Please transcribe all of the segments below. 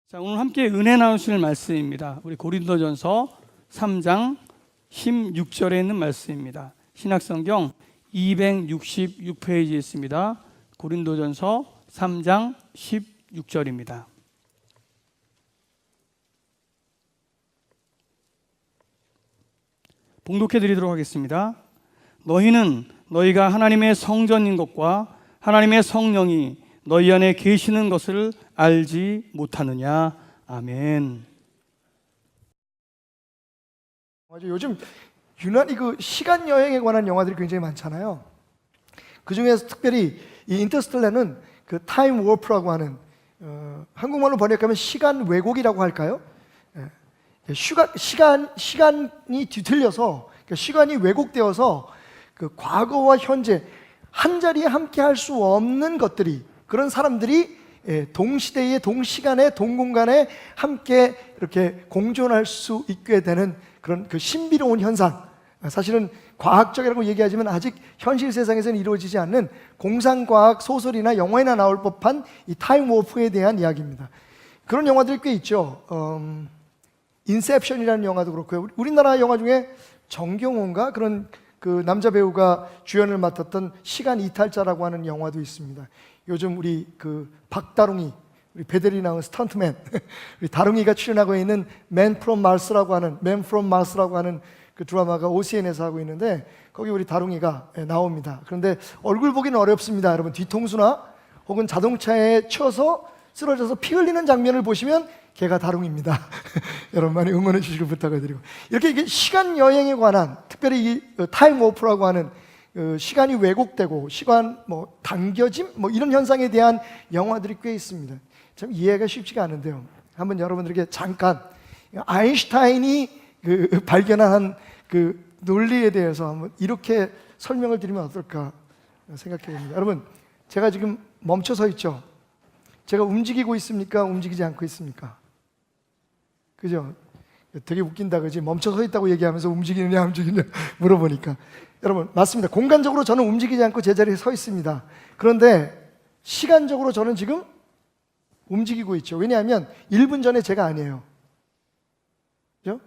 자, 오늘 함께 은혜 나누실 말씀입니다. 우리 고린도전서 3장 16절에 있는 말씀입니다. 신약성경 266페이지에 있습니다. 고린도전서 3장 16절입니다. 봉독해 드리도록 하겠습니다. 너희는 너희가 하나님의 성전인 것과 하나님의 성령이 너희 안에 계시는 것을 알지 못하느냐. 아멘. 요즘 유난히 그 시간 여행에 관한 영화들이 굉장히 많잖아요. 그 중에서 특별히 이 인터스텔라는 그 타임 워프라고 하는 한국말로 번역하면 시간 왜곡이라고 할까요? 시간이 뒤틀려서, 시간이 왜곡되어서 그 과거와 현재 한 자리에 함께 할 수 없는 것들이, 그런 사람들이 동시대에, 동시간에, 동공간에 함께 이렇게 공존할 수 있게 되는 그런 그 신비로운 현상, 사실은 과학적이라고 얘기하지만 아직 현실 세상에서는 이루어지지 않는 공상과학 소설이나 영화에나 나올 법한 이 타임 워프에 대한 이야기입니다. 그런 영화들이 꽤 있죠. 인셉션이라는 영화도 그렇고요. 우리나라 영화 중에 정경호인가 그런 그 남자 배우가 주연을 맡았던 시간 이탈자라고 하는 영화도 있습니다. 요즘 우리 그 박다롱이, 우리 베델이 나온 스턴트맨 우리 다롱이가 출연하고 있는 맨 프롬 마스라고 하는 그 드라마가 OCN에서 하고 있는데, 거기 우리 다롱이가 나옵니다. 그런데 얼굴 보기는 어렵습니다. 여러분, 뒤통수나 혹은 자동차에 쳐서 쓰러져서 피 흘리는 장면을 보시면 걔가 다롱입니다. 여러분 많이 응원해 주시길 부탁을 드리고, 이게 시간 여행에 관한, 특별히 이 타임 워프라고 하는 시간이 왜곡되고 시간 당겨짐 이런 현상에 대한 영화들이 꽤 있습니다. 참 이해가 쉽지가 않은데요. 한번 여러분들에게 잠깐 아인슈타인이 발견한 그 논리에 대해서 한번 이렇게 설명을 드리면 어떨까 생각해 봅니다. 여러분, 제가 지금 멈춰 서 있죠? 제가 움직이고 있습니까? 움직이지 않고 있습니까? 그죠? 되게 웃긴다, 그지? 멈춰 서 있다고 얘기하면서 움직이느냐 안 움직이느냐 물어보니까. 여러분, 맞습니다. 공간적으로 저는 움직이지 않고 제자리에 서 있습니다. 그런데 시간적으로 저는 지금 움직이고 있죠. 왜냐하면 1분 전에 제가 아니에요. 그죠?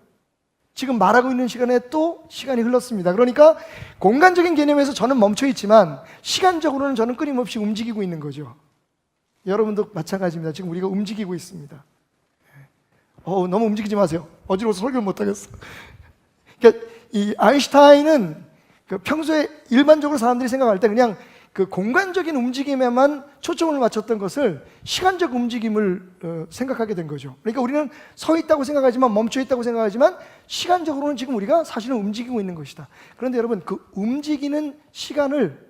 지금 말하고 있는 시간에 또 시간이 흘렀습니다. 그러니까 공간적인 개념에서 저는 멈춰 있지만 시간적으로는 저는 끊임없이 움직이고 있는 거죠. 여러분도 마찬가지입니다. 지금 우리가 움직이고 있습니다. 너무 움직이지 마세요. 어지러워서 설교를 못하겠어. 그러니까 이 아인슈타인은 평소에 일반적으로 사람들이 생각할 때 그냥 그 공간적인 움직임에만 초점을 맞췄던 것을 시간적 움직임을 생각하게 된 거죠. 그러니까 우리는 서 있다고 생각하지만, 멈춰 있다고 생각하지만, 시간적으로는 지금 우리가 사실은 움직이고 있는 것이다. 그런데 여러분, 그 움직이는 시간을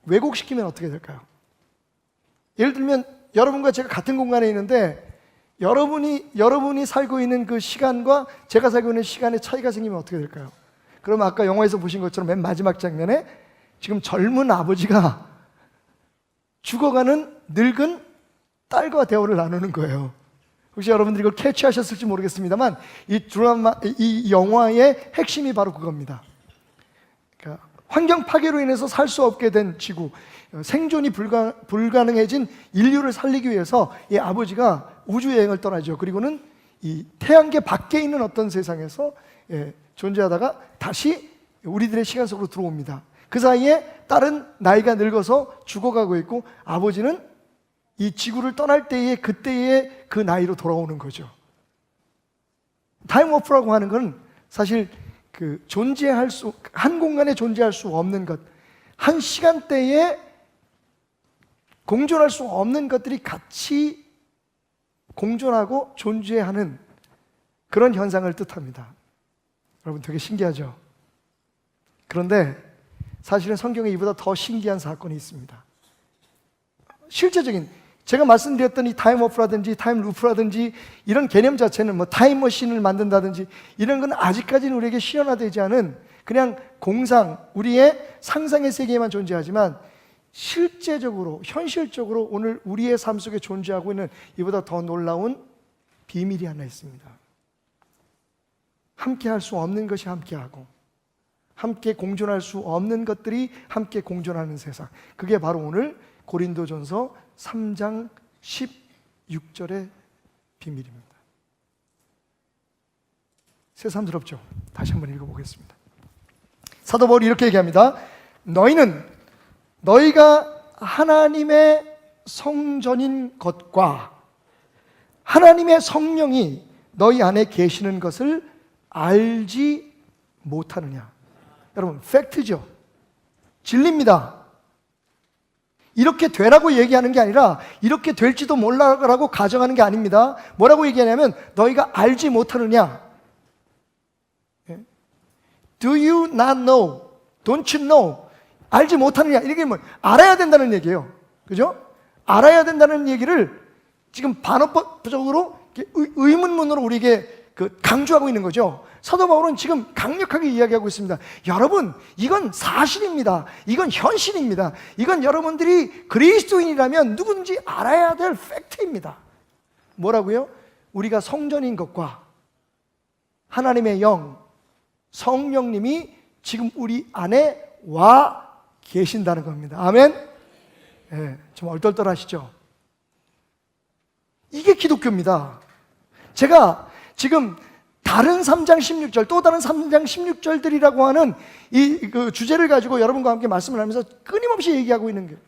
왜곡시키면 어떻게 될까요? 예를 들면 여러분과 제가 같은 공간에 있는데 여러분이 살고 있는 그 시간과 제가 살고 있는 시간의 차이가 생기면 어떻게 될까요? 그러면 아까 영화에서 보신 것처럼 맨 마지막 장면에 지금 젊은 아버지가 죽어가는 늙은 딸과 대화를 나누는 거예요. 혹시 여러분들이 이걸 캐치하셨을지 모르겠습니다만 이 영화의 핵심이 바로 그겁니다. 그러니까 환경 파괴로 인해서 살 수 없게 된 지구, 생존이 불가능해진 인류를 살리기 위해서 이 아버지가 우주여행을 떠나죠. 그리고는 이 태양계 밖에 있는 어떤 세상에서 존재하다가 다시 우리들의 시간 속으로 들어옵니다. 그 사이에 딸은 나이가 늙어서 죽어가고 있고, 아버지는 이 지구를 떠날 때의 그때의 그 나이로 돌아오는 거죠. 타임 워프라고 하는 건 사실 한 공간에 존재할 수 없는 것, 한 시간대에 공존할 수 없는 것들이 같이 공존하고 존재하는 그런 현상을 뜻합니다. 여러분, 되게 신기하죠? 그런데 사실은 성경에 이보다 더 신기한 사건이 있습니다. 실제적인, 제가 말씀드렸던 이 타임 워프라든지 타임 루프라든지 이런 개념 자체는 타임머신을 만든다든지 이런 건 아직까지는 우리에게 실현화되지 않은 그냥 우리의 상상의 세계에만 존재하지만, 실제적으로, 현실적으로 오늘 우리의 삶 속에 존재하고 있는 이보다 더 놀라운 비밀이 하나 있습니다. 함께 할 수 없는 것이 함께하고, 함께 공존할 수 없는 것들이 함께 공존하는 세상, 그게 바로 오늘 고린도전서 3장 16절의 비밀입니다. 새삼스럽죠? 다시 한번 읽어보겠습니다. 사도 바울이 이렇게 얘기합니다. 너희가 하나님의 성전인 것과 하나님의 성령이 너희 안에 계시는 것을 알지 못하느냐. 여러분, 팩트죠. 진리입니다. 이렇게 되라고 얘기하는 게 아니라 이렇게 될지도 몰라라고 가정하는 게 아닙니다. 뭐라고 얘기하냐면 너희가 알지 못하느냐. Do you not know? Don't you know? 알지 못하느냐. 이게 뭐 알아야 된다는 얘기예요. 그죠? 알아야 된다는 얘기를 지금 반어법적으로 의문문으로 우리에게 강조하고 있는 거죠. 사도 바울은 지금 강력하게 이야기하고 있습니다. 여러분, 이건 사실입니다. 이건 현실입니다. 이건 여러분들이 그리스도인이라면 누군지 알아야 될 팩트입니다. 뭐라고요? 우리가 성전인 것과 하나님의 영, 성령님이 지금 우리 안에 와 계신다는 겁니다. 아멘? 네, 좀 얼떨떨하시죠? 이게 기독교입니다. 제가 지금 다른 3장 16절, 또 다른 3장 16절들이라고 하는 이 주제를 가지고 여러분과 함께 말씀을 하면서 끊임없이 얘기하고 있는 거예요.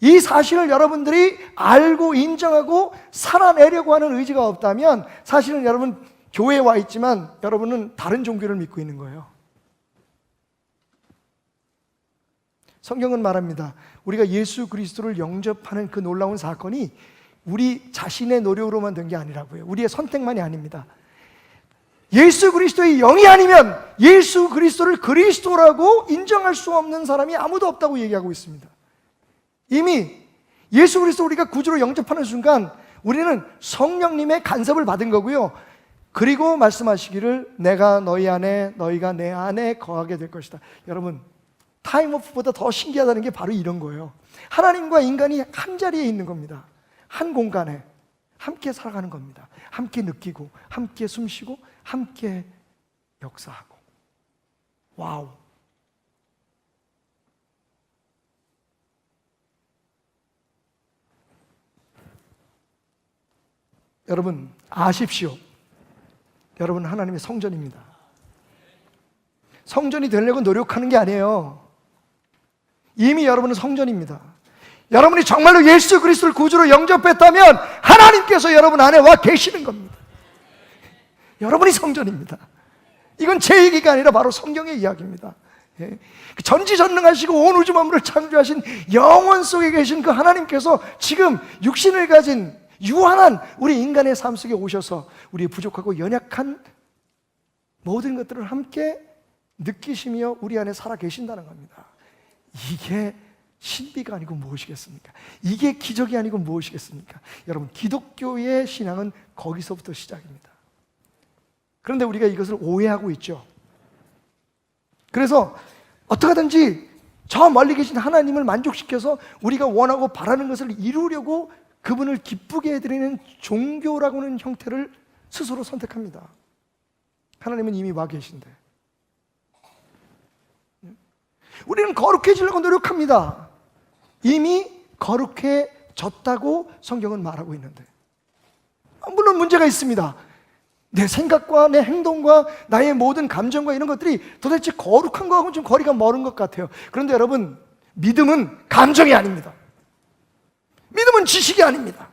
이 사실을 여러분들이 알고 인정하고 살아내려고 하는 의지가 없다면 사실은 여러분 교회에 와 있지만 여러분은 다른 종교를 믿고 있는 거예요. 성경은 말합니다. 우리가 예수 그리스도를 영접하는 그 놀라운 사건이 우리 자신의 노력으로만 된 게 아니라고요. 우리의 선택만이 아닙니다. 예수 그리스도의 영이 아니면 예수 그리스도를 그리스도라고 인정할 수 없는 사람이 아무도 없다고 얘기하고 있습니다. 이미 예수 그리스도 우리가 구주로 영접하는 순간 우리는 성령님의 간섭을 받은 거고요. 그리고 말씀하시기를 내가 너희 안에 너희가 내 안에 거하게 될 것이다. 여러분, 타임오프보다 더 신기하다는 게 바로 이런 거예요. 하나님과 인간이 한 자리에 있는 겁니다. 한 공간에 함께 살아가는 겁니다. 함께 느끼고 함께 숨쉬고 함께 역사하고. 와우. 여러분 아십시오. 여러분 하나님의 성전입니다. 성전이 되려고 노력하는 게 아니에요. 이미 여러분은 성전입니다. 여러분이 정말로 예수 그리스도를 구주로 영접했다면 하나님께서 여러분 안에 와 계시는 겁니다. 여러분이 성전입니다. 이건 제 얘기가 아니라 바로 성경의 이야기입니다. 전지전능하시고 온 우주 만물을 창조하신 영원 속에 계신 그 하나님께서 지금 육신을 가진 유한한 우리 인간의 삶 속에 오셔서 우리의 부족하고 연약한 모든 것들을 함께 느끼시며 우리 안에 살아 계신다는 겁니다. 이게 신비가 아니고 무엇이겠습니까? 이게 기적이 아니고 무엇이겠습니까? 여러분, 기독교의 신앙은 거기서부터 시작입니다. 그런데 우리가 이것을 오해하고 있죠. 그래서 어떻게든지 저 멀리 계신 하나님을 만족시켜서 우리가 원하고 바라는 것을 이루려고 그분을 기쁘게 해드리는 종교라고 하는 형태를 스스로 선택합니다. 하나님은 이미 와 계신데 우리는 거룩해지려고 노력합니다. 이미 거룩해졌다고 성경은 말하고 있는데 물론 문제가 있습니다. 내 생각과 내 행동과 나의 모든 감정과 이런 것들이 도대체 거룩한 거하고는 좀 거리가 멀은 것 같아요. 그런데 여러분, 믿음은 감정이 아닙니다. 믿음은 지식이 아닙니다.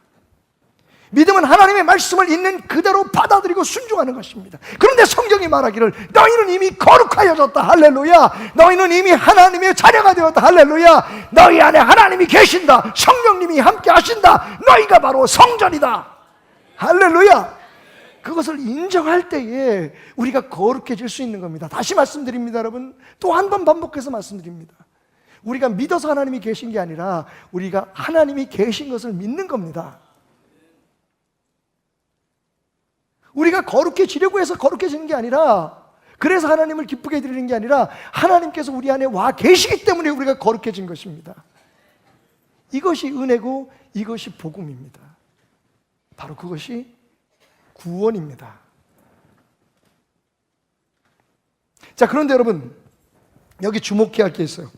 믿음은 하나님의 말씀을 있는 그대로 받아들이고 순종하는 것입니다. 그런데 성경이 말하기를 너희는 이미 거룩하여졌다. 할렐루야. 너희는 이미 하나님의 자녀가 되었다. 할렐루야. 너희 안에 하나님이 계신다. 성령님이 함께 하신다. 너희가 바로 성전이다. 할렐루야. 그것을 인정할 때에 우리가 거룩해질 수 있는 겁니다. 다시 말씀드립니다, 여러분. 또 한 번 반복해서 말씀드립니다. 우리가 믿어서 하나님이 계신 게 아니라 우리가 하나님이 계신 것을 믿는 겁니다. 우리가 거룩해지려고 해서 거룩해지는 게 아니라, 그래서 하나님을 기쁘게 해드리는 게 아니라 하나님께서 우리 안에 와 계시기 때문에 우리가 거룩해진 것입니다. 이것이 은혜고 이것이 복음입니다. 바로 그것이 구원입니다. 자, 그런데 여러분, 여기 주목해야 할 게 있어요.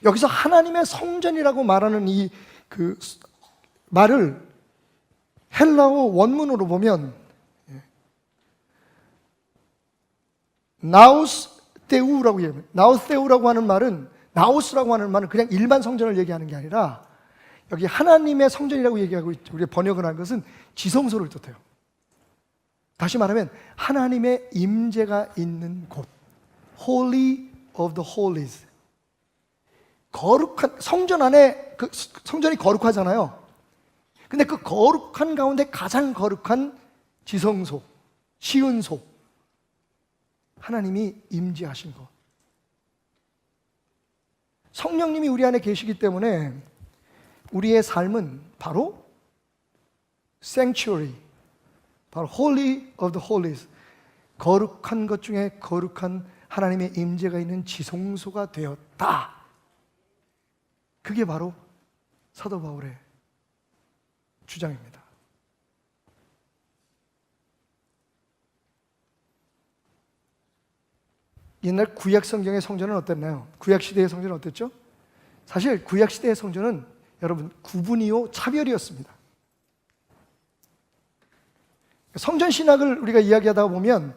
여기서 하나님의 성전이라고 말하는 이 말을 헬라어 원문으로 보면 나우스테우라고 얘기해요. 나우스테우라고 하는 말은, 나우스라고 하는 말은 그냥 일반 성전을 얘기하는 게 아니라 여기 하나님의 성전이라고 얘기하고 우리가 번역을 한 것은 지성소를 뜻해요. 다시 말하면 하나님의 임재가 있는 곳, Holy of the Holies. 거룩한 성전 안에, 그 성전이 거룩하잖아요. 근데 그 거룩한 가운데 가장 거룩한 지성소, 시은소, 하나님이 임재하신 것. 성령님이 우리 안에 계시기 때문에 우리의 삶은 바로 sanctuary, 바로 Holy of the Holies, 거룩한 것 중에 거룩한 하나님의 임재가 있는 지성소가 되었다. 그게 바로 사도 바울의 주장입니다. 옛날 구약 성경의 성전은 어땠나요? 구약 시대의 성전은 어땠죠? 사실 구약 시대의 성전은 여러분 구분이요 차별이었습니다. 성전 신학을 우리가 이야기하다 보면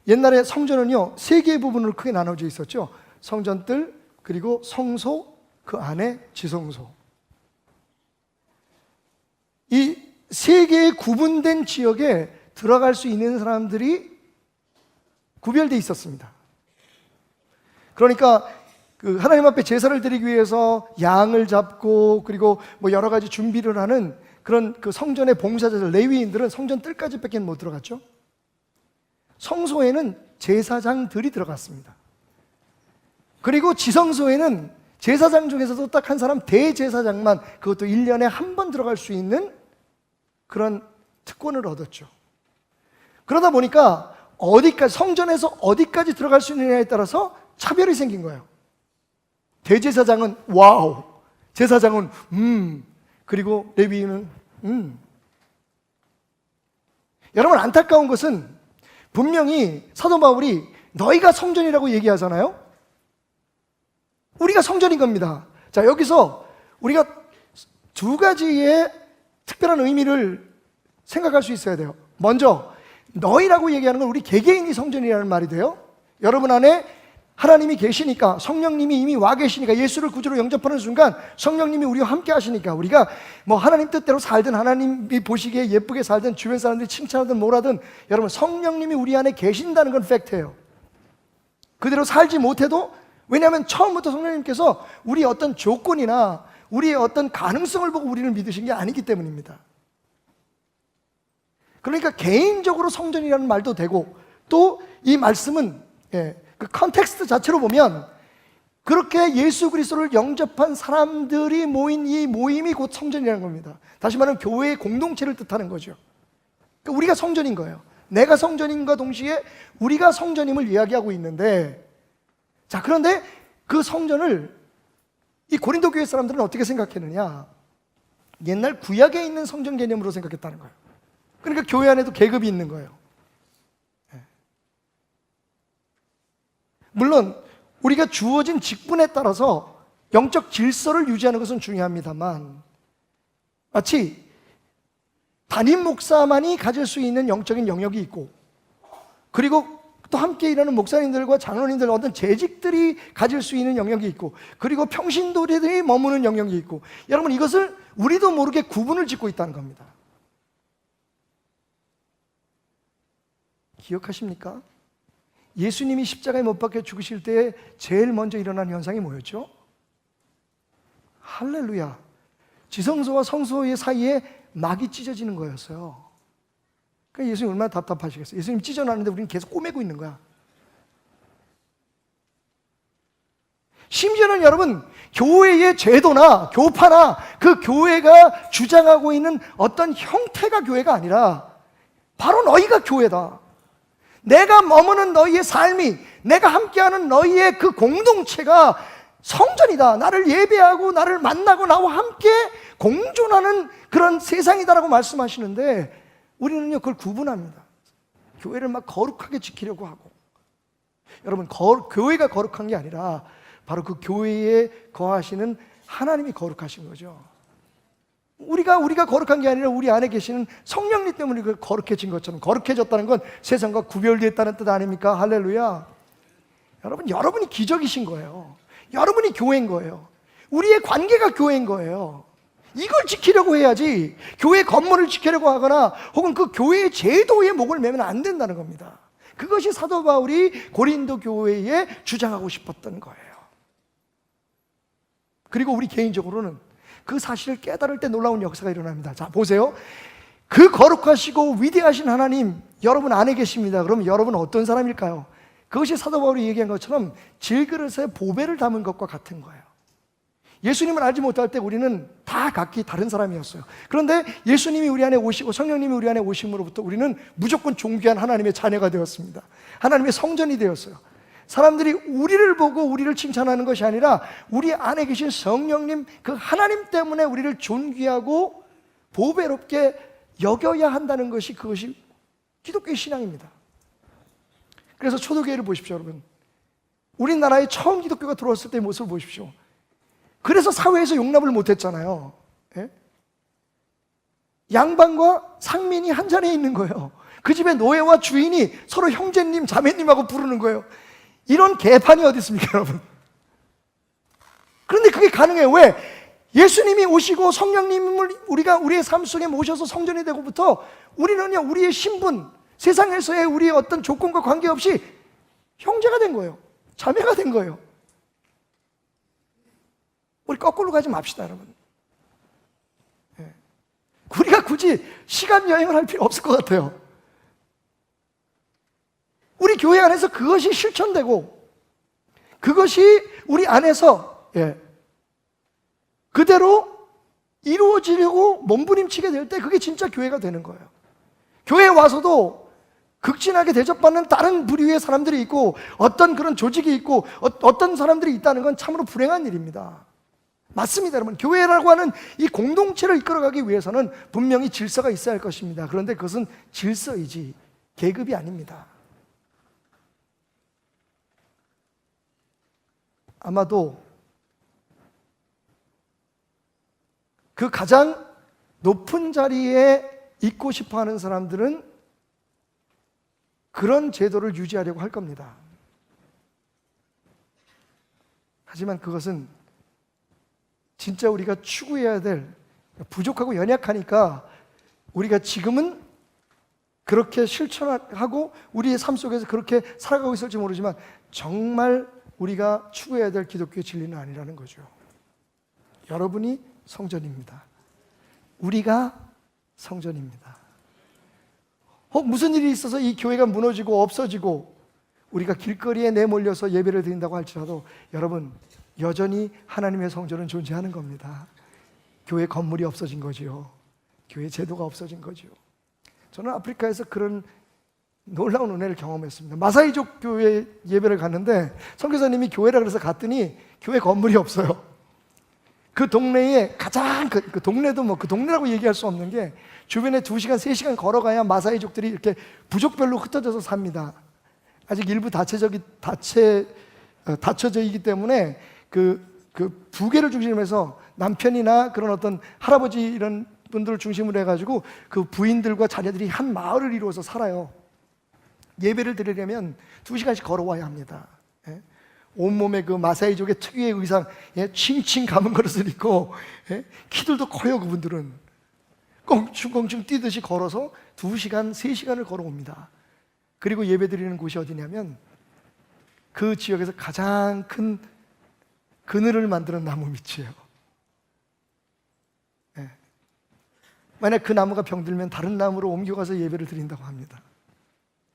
옛날에 성전은요 세 개의 부분으로 크게 나눠져 있었죠. 성전뜰, 그리고 성소, 그 안에 지성소. 이 세 개의 구분된 지역에 들어갈 수 있는 사람들이 구별되어 있었습니다. 그러니까 그 하나님 앞에 제사를 드리기 위해서 양을 잡고 그리고 뭐 여러 가지 준비를 하는 그런 그 성전의 봉사자들, 레위인들은 성전 뜰까지밖에 못 들어갔죠. 성소에는 제사장들이 들어갔습니다. 그리고 지성소에는 제사장 중에서도 딱 한 사람, 대제사장만, 그것도 1년에 한 번 들어갈 수 있는 그런 특권을 얻었죠. 그러다 보니까 어디까지, 성전에서 어디까지 들어갈 수 있느냐에 따라서 차별이 생긴 거예요. 대제사장은 와우, 제사장은 그리고 레위인은 여러분, 안타까운 것은 분명히 사도 바울이 너희가 성전이라고 얘기하잖아요. 우리가 성전인 겁니다. 자, 여기서 우리가 두 가지의 특별한 의미를 생각할 수 있어야 돼요. 먼저 너희라고 얘기하는 건 우리 개개인이 성전이라는 말이 돼요. 여러분 안에 하나님이 계시니까, 성령님이 이미 와 계시니까, 예수를 구주로 영접하는 순간 성령님이 우리와 함께 하시니까 우리가 뭐 하나님 뜻대로 살든 하나님이 보시기에 예쁘게 살든 주변 사람들이 칭찬하든 뭐라든 여러분 성령님이 우리 안에 계신다는 건 팩트예요. 그대로 살지 못해도, 왜냐하면 처음부터 성령님께서 우리의 어떤 조건이나 우리의 어떤 가능성을 보고 우리를 믿으신 게 아니기 때문입니다. 그러니까 개인적으로 성전이라는 말도 되고, 또 이 말씀은 그 컨텍스트 자체로 보면 그렇게 예수 그리스도를 영접한 사람들이 모인 이 모임이 곧 성전이라는 겁니다. 다시 말하면 교회의 공동체를 뜻하는 거죠. 그러니까 우리가 성전인 거예요. 내가 성전인과 동시에 우리가 성전임을 이야기하고 있는데, 자, 그런데 그 성전을 이 고린도 교회 사람들은 어떻게 생각했느냐? 옛날 구약에 있는 성전 개념으로 생각했다는 거예요. 그러니까 교회 안에도 계급이 있는 거예요. 물론 우리가 주어진 직분에 따라서 영적 질서를 유지하는 것은 중요합니다만, 마치 담임 목사만이 가질 수 있는 영적인 영역이 있고, 그리고 또 함께 일하는 목사님들과 장로님들, 어떤 재직들이 가질 수 있는 영역이 있고, 그리고 평신도들이 머무는 영역이 있고, 여러분 이것을 우리도 모르게 구분을 짓고 있다는 겁니다. 기억하십니까? 예수님이 십자가에 못 박혀 죽으실 때 제일 먼저 일어난 현상이 뭐였죠? 할렐루야, 지성소와 성소의 사이에 막이 찢어지는 거였어요. 그러니까 예수님 얼마나 답답하시겠어요. 예수님 찢어놨는데 우리는 계속 꼬매고 있는 거야. 심지어는 여러분, 교회의 제도나 교파나 그 교회가 주장하고 있는 어떤 형태가 교회가 아니라 바로 너희가 교회다. 내가 머무는 너희의 삶이, 내가 함께하는 너희의 그 공동체가 성전이다. 나를 예배하고 나를 만나고 나와 함께 공존하는 그런 세상이다라고 말씀하시는데, 우리는요 그걸 구분합니다. 교회를 막 거룩하게 지키려고 하고, 여러분 교회가 거룩한 게 아니라 바로 그 교회에 거하시는 하나님이 거룩하신 거죠. 우리가 거룩한 게 아니라 우리 안에 계시는 성령님 때문에 우리가 거룩해진 것처럼, 거룩해졌다는 건 세상과 구별됐다는 뜻 아닙니까? 할렐루야. 여러분이 기적이신 거예요. 여러분이 교회인 거예요. 우리의 관계가 교회인 거예요. 이걸 지키려고 해야지 교회 건물을 지키려고 하거나 혹은 그 교회의 제도에 목을 매면 안 된다는 겁니다. 그것이 사도 바울이 고린도 교회에 주장하고 싶었던 거예요. 그리고 우리 개인적으로는 그 사실을 깨달을 때 놀라운 역사가 일어납니다. 자, 보세요. 그 거룩하시고 위대하신 하나님 여러분 안에 계십니다. 그럼 여러분은 어떤 사람일까요? 그것이 사도 바울이 얘기한 것처럼 질그릇에 보배를 담은 것과 같은 거예요. 예수님을 알지 못할 때 우리는 다 각기 다른 사람이었어요. 그런데 예수님이 우리 안에 오시고 성령님이 우리 안에 오심으로부터 우리는 무조건 존귀한 하나님의 자녀가 되었습니다. 하나님의 성전이 되었어요. 사람들이 우리를 보고 우리를 칭찬하는 것이 아니라 우리 안에 계신 성령님, 그 하나님 때문에 우리를 존귀하고 보배롭게 여겨야 한다는 것이, 그것이 기독교의 신앙입니다. 그래서 초대교회를 보십시오, 여러분. 우리나라에 처음 기독교가 들어왔을 때의 모습을 보십시오. 그래서 사회에서 용납을 못했잖아요. 예? 양반과 상민이 한 자리에 있는 거예요. 그 집의 노예와 주인이 서로 형제님, 자매님하고 부르는 거예요. 이런 개판이 어디 있습니까, 여러분? 그런데 그게 가능해요. 왜? 예수님이 오시고 성령님을 우리의 삶 속에 모셔서 성전이 되고부터 우리는요, 우리의 신분, 세상에서의 우리의 어떤 조건과 관계없이 형제가 된 거예요. 자매가 된 거예요. 우리 거꾸로 가지 맙시다, 여러분. 예. 우리가 굳이 시간 여행을 할 필요 없을 것 같아요. 우리 교회 안에서 그것이 실천되고 그것이 우리 안에서 그대로 이루어지려고 몸부림치게 될 때 그게 진짜 교회가 되는 거예요. 교회에 와서도 극진하게 대접받는 다른 부류의 사람들이 있고 어떤 그런 조직이 있고 어떤 사람들이 있다는 건 참으로 불행한 일입니다. 맞습니다, 여러분. 교회라고 하는 이 공동체를 이끌어가기 위해서는 분명히 질서가 있어야 할 것입니다. 그런데 그것은 질서이지 계급이 아닙니다. 아마도 그 가장 높은 자리에 있고 싶어 하는 사람들은 그런 제도를 유지하려고 할 겁니다. 하지만 그것은 진짜 우리가 추구해야 될, 부족하고 연약하니까 우리가 지금은 그렇게 실천하고 우리의 삶 속에서 그렇게 살아가고 있을지 모르지만 정말 우리가 추구해야 될 기독교의 진리는 아니라는 거죠. 여러분이 성전입니다. 우리가 성전입니다. 무슨 일이 있어서 이 교회가 무너지고 없어지고 우리가 길거리에 내몰려서 예배를 드린다고 할지라도 여러분, 여전히 하나님의 성전은 존재하는 겁니다. 교회 건물이 없어진 거지요. 교회 제도가 없어진 거지요. 저는 아프리카에서 그런 놀라운 은혜를 경험했습니다. 마사이족 교회 예배를 갔는데 선교사님이 교회라 그래서 갔더니 교회 건물이 없어요. 그 동네에 가장 그 동네도 뭐 그 동네라고 얘기할 수 없는 게 주변에 2시간, 3시간 걸어가야 마사이족들이 이렇게 부족별로 흩어져서 삽니다. 아직 일부 다처져 있기 때문에 그 부계를 중심으로 해서 남편이나 그런 어떤 할아버지 이런 분들을 중심으로 해가지고 그 부인들과 자녀들이 한 마을을 이루어서 살아요. 예배를 드리려면 2시간씩 걸어와야 합니다. 온몸에 그 마사이족의 특유의 의상, 칭칭 감은 그릇을 입고, 키들도 커요. 그분들은 껑충껑충 뛰듯이 걸어서 2시간, 3시간을 걸어옵니다. 그리고 예배 드리는 곳이 어디냐면 그 지역에서 가장 큰 그늘을 만드는 나무 밑이에요. 만약 그 나무가 병들면 다른 나무로 옮겨가서 예배를 드린다고 합니다.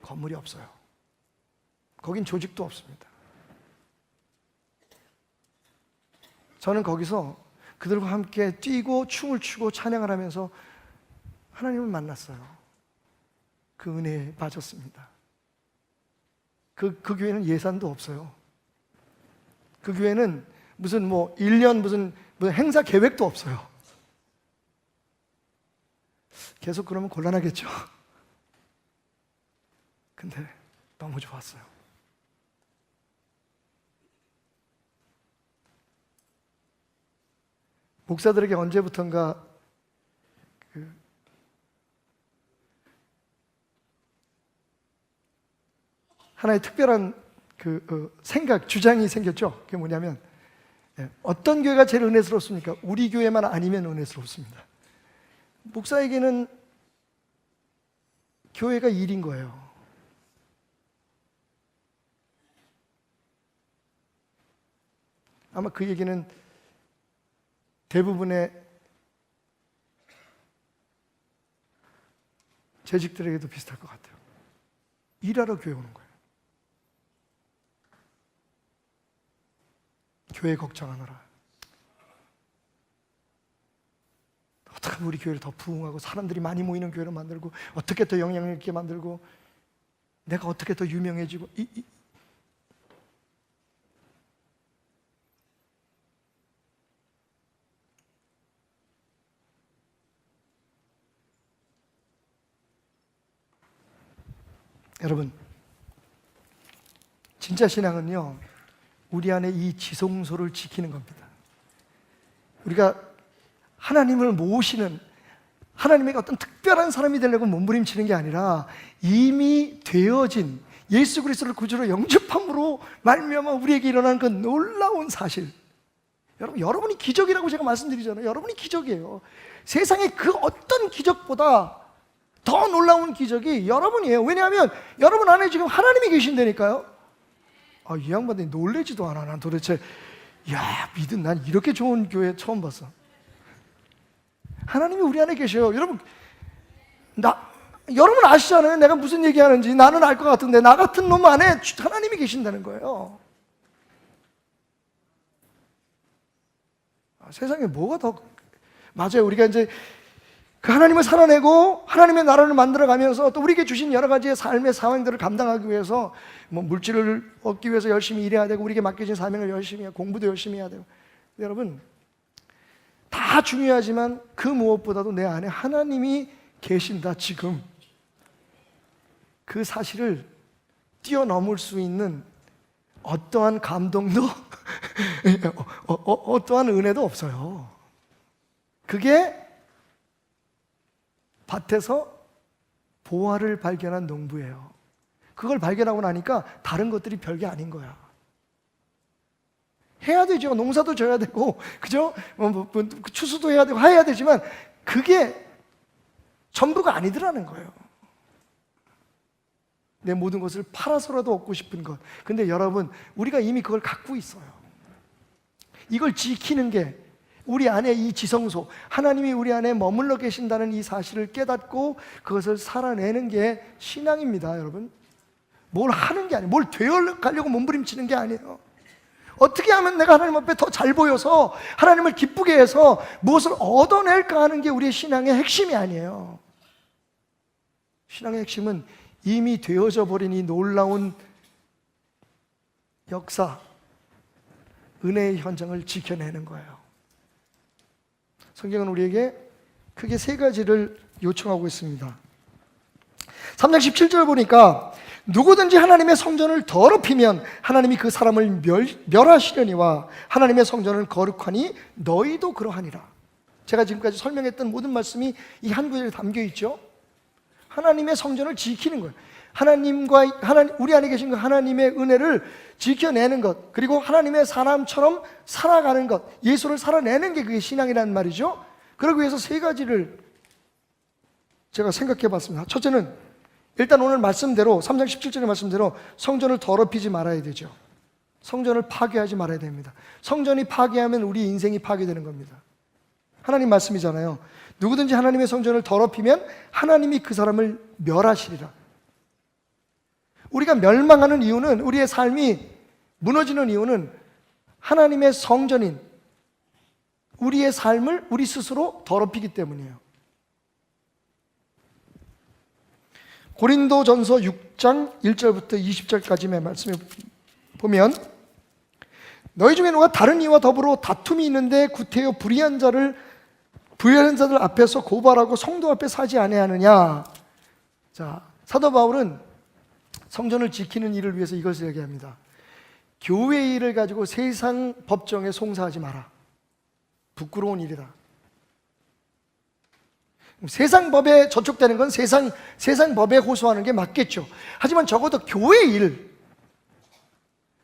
건물이 없어요. 거긴 조직도 없습니다. 저는 거기서 그들과 함께 뛰고 춤을 추고 찬양을 하면서 하나님을 만났어요. 그 은혜에 빠졌습니다. 그 교회는 예산도 없어요. 그 교회는 무슨 1년 무슨 행사 계획도 없어요. 계속 그러면 곤란하겠죠. 근데 너무 좋았어요. 목사들에게 언제부턴가 하나의 특별한 생각, 주장이 생겼죠. 그게 뭐냐면 어떤 교회가 제일 은혜스럽습니까? 우리 교회만 아니면 은혜스럽습니다. 목사에게는 교회가 일인 거예요. 아마 그 얘기는 대부분의 재직들에게도 비슷할 것 같아요. 일하러 교회 오는 거예요. 교회 걱정하느라. 어떻게 하면 우리 교회를 더 부흥하고 사람들이 많이 모이는 교회로 만들고, 어떻게 더 영향력 있게 만들고, 내가 어떻게 더 유명해지고. 여러분, 진짜 신앙은요, 우리 안에 이 지성소를 지키는 겁니다. 우리가 하나님을 모시는, 하나님의 어떤 특별한 사람이 되려고 몸부림치는 게 아니라 이미 되어진 예수 그리스도를 구주로 영접함으로 말미암아 우리에게 일어난 그 놀라운 사실. 여러분이 기적이라고 제가 말씀드리잖아요. 여러분이 기적이에요. 세상에 그 어떤 기적보다 더 놀라운 기적이 여러분이에요. 왜냐하면 여러분 안에 지금 하나님이 계신다니까요. 이 양반들이 놀래지도 않아. 난 도대체 믿은, 난 이렇게 좋은 교회 처음 봤어. 하나님이 우리 안에 계셔요. 여러분 아시잖아요. 내가 무슨 얘기하는지. 나는 알 것 같은데 나 같은 놈 안에 하나님이 계신다는 거예요. 세상에 뭐가 더 맞아요. 우리가 이제 그 하나님을 살아내고 하나님의 나라를 만들어가면서 또 우리에게 주신 여러 가지의 삶의 상황들을 감당하기 위해서 물질을 얻기 위해서 열심히 일해야 되고, 우리에게 맡겨진 사명을 열심히 해야, 공부도 열심히 해야 되고. 여러분, 다 중요하지만 그 무엇보다도 내 안에 하나님이 계신다, 지금. 그 사실을 뛰어넘을 수 있는 어떠한 감동도 어떠한 은혜도 없어요. 그게 밭에서 보화를 발견한 농부예요. 그걸 발견하고 나니까 다른 것들이 별게 아닌 거야. 해야 되죠. 농사도 져야 되고, 그죠? 추수도 해야 되고, 해야 되지만 그게 전부가 아니더라는 거예요. 내 모든 것을 팔아서라도 얻고 싶은 것. 근데 여러분, 우리가 이미 그걸 갖고 있어요. 이걸 지키는 게 우리 안에 이 지성소, 하나님이 우리 안에 머물러 계신다는 이 사실을 깨닫고 그것을 살아내는 게 신앙입니다, 여러분. 뭘 하는 게 아니에요. 뭘 되어가려고 몸부림치는 게 아니에요. 어떻게 하면 내가 하나님 앞에 더 잘 보여서 하나님을 기쁘게 해서 무엇을 얻어낼까 하는 게 우리의 신앙의 핵심이 아니에요. 신앙의 핵심은 이미 되어져 버린 이 놀라운 역사, 은혜의 현장을 지켜내는 거예요. 성경은 우리에게 크게 세 가지를 요청하고 있습니다. 3장 17절 보니까 누구든지 하나님의 성전을 더럽히면 하나님이 그 사람을 멸하시려니와 하나님의 성전을 거룩하니 너희도 그러하니라. 제가 지금까지 설명했던 모든 말씀이 이 한 구절에 담겨 있죠. 하나님의 성전을 지키는 거예요. 우리 안에 계신 그 하나님의 은혜를 지켜내는 것, 그리고 하나님의 사람처럼 살아가는 것, 예수를 살아내는 게 그게 신앙이라는 말이죠. 그러기 위해서 세 가지를 제가 생각해 봤습니다. 첫째는 일단 오늘 말씀대로 3장 17절의 말씀대로 성전을 더럽히지 말아야 되죠. 성전을 파괴하지 말아야 됩니다. 성전이 파괴하면 우리 인생이 파괴되는 겁니다. 하나님 말씀이잖아요. 누구든지 하나님의 성전을 더럽히면 하나님이 그 사람을 멸하시리라. 우리가 멸망하는 이유는, 우리의 삶이 무너지는 이유는 하나님의 성전인 우리의 삶을 우리 스스로 더럽히기 때문이에요. 고린도전서 6장 1절부터 20절까지의 말씀을 보면, 너희 중에 누가 다른 이와 더불어 다툼이 있는데 구태여 불의한 자들 앞에서 고발하고 성도 앞에 사지 아니하느냐. 자, 사도 바울은 성전을 지키는 일을 위해서 이것을 얘기합니다. 교회의 일을 가지고 세상 법정에 송사하지 마라. 부끄러운 일이다. 세상 법에 저촉되는 건 세상 법에 호소하는 게 맞겠죠. 하지만 적어도 교회 일,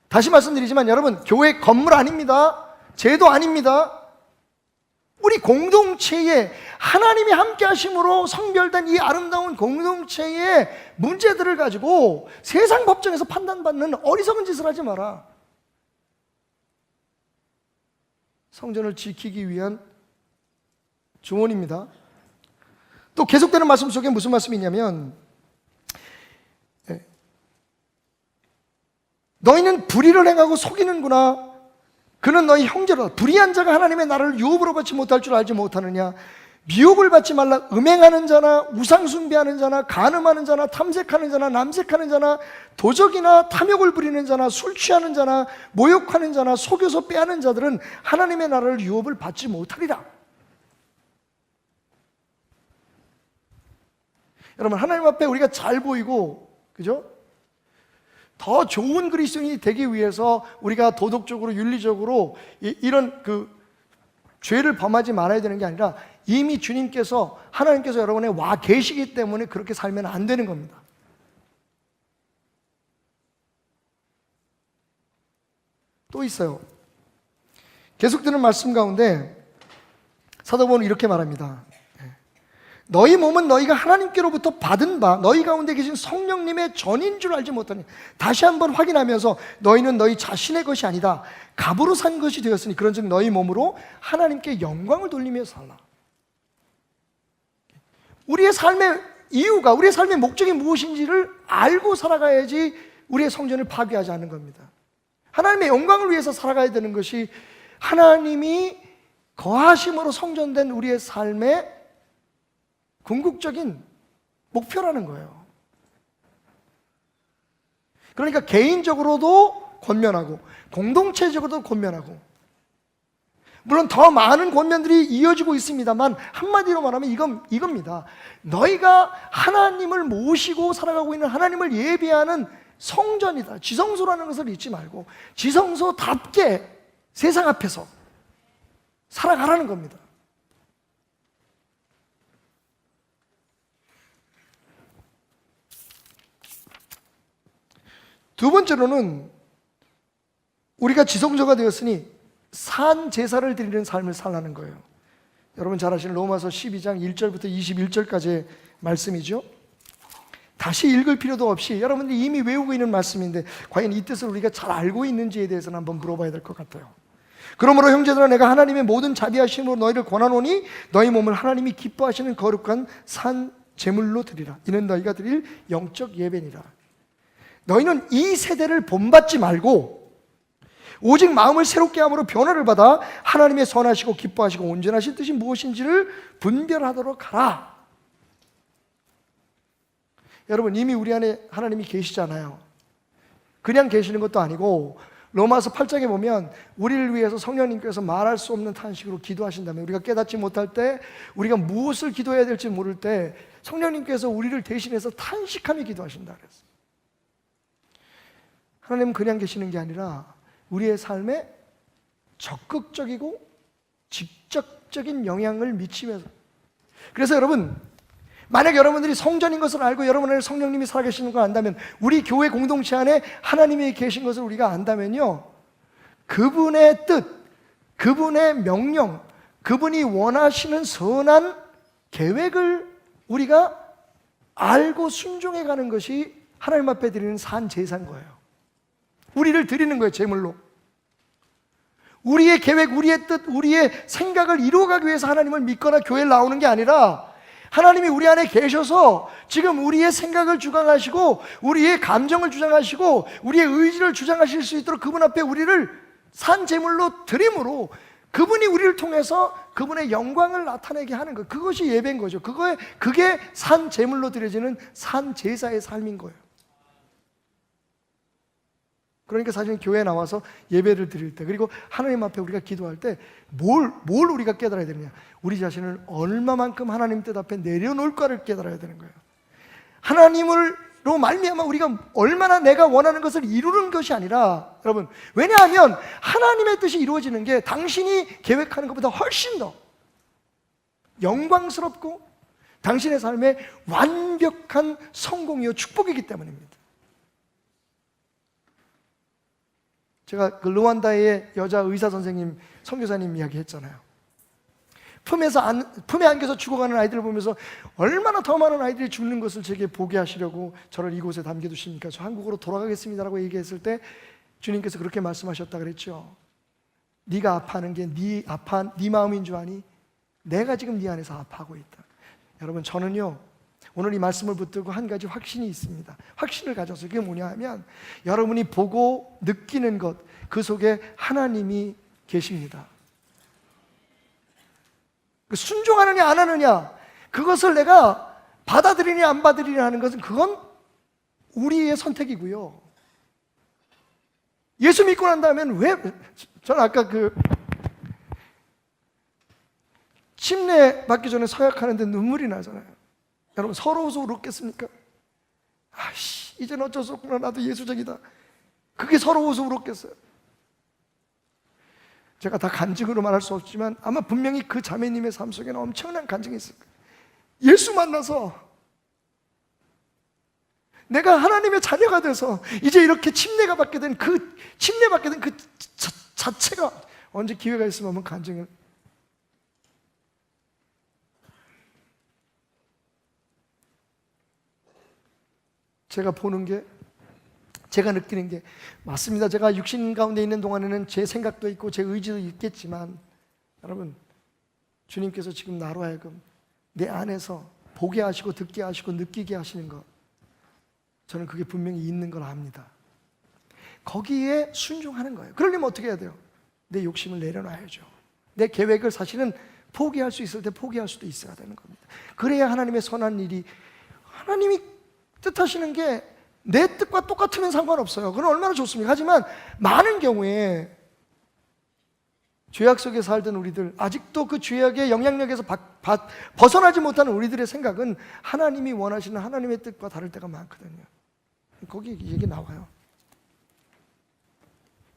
다시 말씀드리지만 여러분, 교회 건물 아닙니다. 제도 아닙니다. 우리 공동체에 하나님이 함께 하심으로 성별된 이 아름다운 공동체의 문제들을 가지고 세상 법정에서 판단받는 어리석은 짓을 하지 마라. 성전을 지키기 위한 조언입니다. 또 계속되는 말씀 속에 무슨 말씀이 있냐면, 너희는 불의를 행하고 속이는구나. 그는 너희 형제로다. 불의한 자가 하나님의 나라를 유업으로 받지 못할 줄 알지 못하느냐. 미혹을 받지 말라. 음행하는 자나 우상 숭배하는 자나 간음하는 자나 탐색하는 자나 남색하는 자나 도적이나 탐욕을 부리는 자나 술 취하는 자나 모욕하는 자나 속여서 빼앗는 자들은 하나님의 나라를 유업을 받지 못하리라. 여러분, 하나님 앞에 우리가 잘 보이고, 그죠? 더 좋은 그리스도인이 되기 위해서 우리가 도덕적으로 윤리적으로 이런 죄를 범하지 말아야 되는 게 아니라 이미 주님께서, 하나님께서 여러분에 와 계시기 때문에 그렇게 살면 안 되는 겁니다. 또 있어요. 계속되는 말씀 가운데 사도 바울은 이렇게 말합니다. 너희 몸은 너희가 하나님께로부터 받은 바 너희 가운데 계신 성령님의 전인 줄 알지 못하니. 다시 한번 확인하면서 너희는 너희 자신의 것이 아니다. 값으로 산 것이 되었으니 그런즉 너희 몸으로 하나님께 영광을 돌리며 살라. 우리의 삶의 이유가, 우리의 삶의 목적이 무엇인지를 알고 살아가야지 우리의 성전을 파괴하지 않는 겁니다. 하나님의 영광을 위해서 살아가야 되는 것이 하나님이 거하심으로 성전된 우리의 삶의 궁극적인 목표라는 거예요. 그러니까 개인적으로도 권면하고 공동체적으로도 권면하고, 물론 더 많은 권면들이 이어지고 있습니다만 한마디로 말하면 이겁니다. 너희가 하나님을 모시고 살아가고 있는, 하나님을 예배하는 성전이다. 지성소라는 것을 잊지 말고 지성소답게 세상 앞에서 살아가라는 겁니다. 두 번째로는 우리가 지성소가 되었으니 산 제사를 드리는 삶을 살라는 거예요. 여러분 잘 아시는 로마서 12장 1절부터 21절까지의 말씀이죠. 다시 읽을 필요도 없이 여러분들이 이미 외우고 있는 말씀인데 과연 이 뜻을 우리가 잘 알고 있는지에 대해서는 한번 물어봐야 될 것 같아요. 그러므로 형제들아, 내가 하나님의 모든 자비하심으로 너희를 권하노니 너희 몸을 하나님이 기뻐하시는 거룩한 산 제물로 드리라. 이는 너희가 드릴 영적 예배니라. 너희는 이 세대를 본받지 말고 오직 마음을 새롭게 함으로 변화를 받아 하나님의 선하시고 기뻐하시고 온전하신 뜻이 무엇인지를 분별하도록 하라. 여러분, 이미 우리 안에 하나님이 계시잖아요. 그냥 계시는 것도 아니고 로마서 8장에 보면 우리를 위해서 성령님께서 말할 수 없는 탄식으로 기도하신다면, 우리가 깨닫지 못할 때, 우리가 무엇을 기도해야 될지 모를 때 성령님께서 우리를 대신해서 탄식하며 기도하신다 그랬어요. 하나님은 그냥 계시는 게 아니라 우리의 삶에 적극적이고 직접적인 영향을 미치면서, 그래서 여러분, 만약 여러분들이 성전인 것을 알고 여러분 안에 성령님이 살아계시는 걸 안다면, 우리 교회 공동체 안에 하나님이 계신 것을 우리가 안다면요, 그분의 뜻, 그분의 명령, 그분이 원하시는 선한 계획을 우리가 알고 순종해 가는 것이 하나님 앞에 드리는 산 제사인 거예요. 우리를 드리는 거예요, 제물로. 우리의 계획, 우리의 뜻, 우리의 생각을 이루어가기 위해서 하나님을 믿거나 교회에 나오는 게 아니라 하나님이 우리 안에 계셔서 지금 우리의 생각을 주관하시고 우리의 감정을 주장하시고 우리의 의지를 주장하실 수 있도록 그분 앞에 우리를 산 제물로 드림으로 그분이 우리를 통해서 그분의 영광을 나타내게 하는 것, 그것이 예배인 거죠. 그게 산 제물로 드려지는 산 제사의 삶인 거예요. 그러니까 사실 교회에 나와서 예배를 드릴 때, 그리고 하나님 앞에 우리가 기도할 때 뭘 우리가 깨달아야 되느냐, 우리 자신을 얼마만큼 하나님 뜻 앞에 내려놓을까를 깨달아야 되는 거예요. 하나님으로 말미암아 우리가 얼마나 내가 원하는 것을 이루는 것이 아니라, 여러분, 왜냐하면 하나님의 뜻이 이루어지는 게 당신이 계획하는 것보다 훨씬 더 영광스럽고 당신의 삶의 완벽한 성공이요 축복이기 때문입니다. 제가 그 르완다의 여자 의사 선생님, 선교사님 이야기 했잖아요. 품에 안겨서 죽어가는 아이들을 보면서 얼마나 더 많은 아이들이 죽는 것을 제게 보게 하시려고 저를 이곳에 담겨두십니까? 저 한국으로 돌아가겠습니다라고 얘기했을 때 주님께서 그렇게 말씀하셨다 그랬죠. 네가 아파하는 게 네 마음인 줄 아니? 내가 지금 네 안에서 아파하고 있다. 여러분, 저는요 오늘 이 말씀을 붙들고 한 가지 확신이 있습니다. 확신을 가져서 그게 뭐냐 하면 여러분이 보고 느끼는 것, 그 속에 하나님이 계십니다. 순종하느냐 안 하느냐, 그것을 내가 받아들이냐 안 받아들이냐 하는 것은 그건 우리의 선택이고요. 예수 믿고 난 다음엔 저는 아까 침례 받기 전에 서약하는데 눈물이 나잖아요. 여러분, 서러워서 울었겠습니까? 아씨, 이제는 어쩔 수 없구나, 나도 예수적이다. 그게 서러워서 울었겠어요? 제가 다 간증으로 말할 수 없지만 아마 분명히 그 자매님의 삶 속에는 엄청난 간증이 있을 거예요. 예수 만나서 내가 하나님의 자녀가 돼서 이제 이렇게 침례받게 된 그 자체가 언제 기회가 있으면 한번 간증을. 제가 보는 게, 제가 느끼는 게 맞습니다. 제가 육신 가운데 있는 동안에는 제 생각도 있고 제 의지도 있겠지만 여러분, 주님께서 지금 나로 하여금 내 안에서 보게 하시고 듣게 하시고 느끼게 하시는 것, 저는 그게 분명히 있는 걸 압니다. 거기에 순종하는 거예요. 그러려면 어떻게 해야 돼요? 내 욕심을 내려놔야죠. 내 계획을 사실은 포기할 수 있을 때 포기할 수도 있어야 되는 겁니다. 그래야 하나님의 선한 일이, 하나님이 뜻하시는 게 내 뜻과 똑같으면 상관없어요. 그건 얼마나 좋습니까? 하지만 많은 경우에 죄악 속에 살던 우리들, 아직도 그 죄악의 영향력에서 벗어나지 못하는 우리들의 생각은 하나님이 원하시는 하나님의 뜻과 다를 때가 많거든요. 거기 얘기 나와요.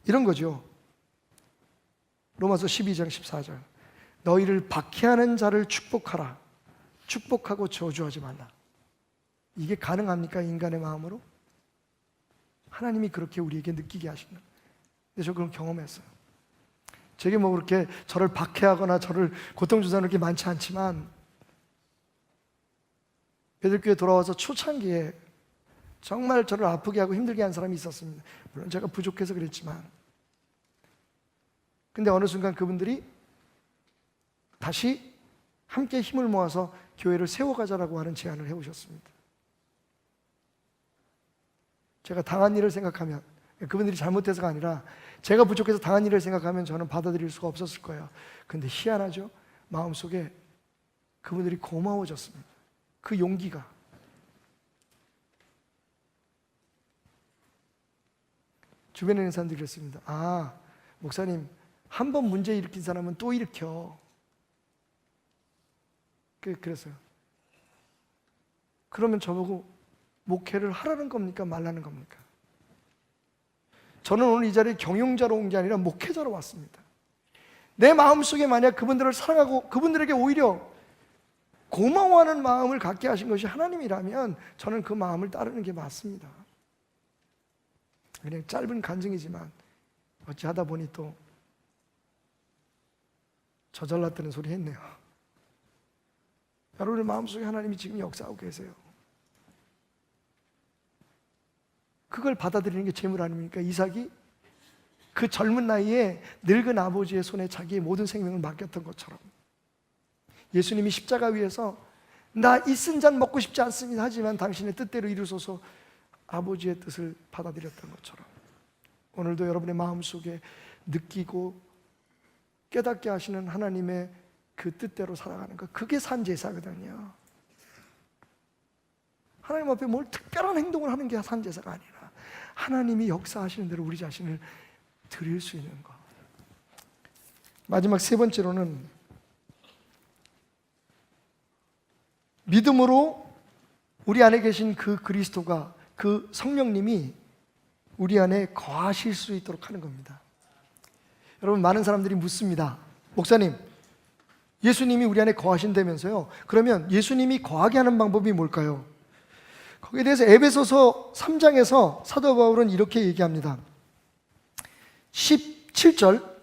이런 거죠. 로마서 12장 14절, 너희를 박해하는 자를 축복하라. 축복하고 저주하지 말라. 이게 가능합니까? 인간의 마음으로? 하나님이 그렇게 우리에게 느끼게 하시는. 근데 저 그런 경험했어요. 제게 뭐 그렇게 저를 박해하거나 저를 고통 주사는 게 많지 않지만 베들교회 돌아와서 초창기에 정말 저를 아프게 하고 힘들게 한 사람이 있었습니다. 물론 제가 부족해서 그랬지만, 근데 어느 순간 그분들이 다시 함께 힘을 모아서 교회를 세워가자라고 하는 제안을 해오셨습니다. 제가 당한 일을 생각하면, 그분들이 잘못해서가 아니라 제가 부족해서 당한 일을 생각하면 저는 받아들일 수가 없었을 거예요. 근데 희한하죠? 마음속에 그분들이 고마워졌습니다. 그 용기가. 주변에 있는 사람들이 그랬습니다. 아, 목사님, 한 번 문제 일으킨 사람은 또 일으켜. 그랬어요. 그러면 저보고 목회를 하라는 겁니까? 말라는 겁니까? 저는 오늘 이 자리에 경영자로 온 게 아니라 목회자로 왔습니다. 내 마음속에 만약 그분들을 사랑하고 그분들에게 오히려 고마워하는 마음을 갖게 하신 것이 하나님이라면 저는 그 마음을 따르는 게 맞습니다. 그냥 짧은 간증이지만 어찌 하다 보니 또 저 잘났다는 소리 했네요. 여러분의 마음속에 하나님이 지금 역사하고 계세요. 그걸 받아들이는 게 재물 아닙니까? 이삭이 그 젊은 나이에 늙은 아버지의 손에 자기의 모든 생명을 맡겼던 것처럼, 예수님이 십자가 위에서 나 이 쓴 잔 먹고 싶지 않습니다 하지만 당신의 뜻대로 이루소서 아버지의 뜻을 받아들였던 것처럼, 오늘도 여러분의 마음속에 느끼고 깨닫게 하시는 하나님의 그 뜻대로 살아가는 것, 그게 산제사거든요. 하나님 앞에 뭘 특별한 행동을 하는 게 산제사가 아니라 하나님이 역사하시는 대로 우리 자신을 드릴 수 있는 것. 마지막 세 번째로는 믿음으로 우리 안에 계신 그 그리스도가, 그 성령님이 우리 안에 거하실 수 있도록 하는 겁니다. 여러분, 많은 사람들이 묻습니다. 목사님, 예수님이 우리 안에 거하신다면서요. 그러면 예수님이 거하게 하는 방법이 뭘까요? 거기에 대해서 에베소서 3장에서 사도 바울은 이렇게 얘기합니다. 17절,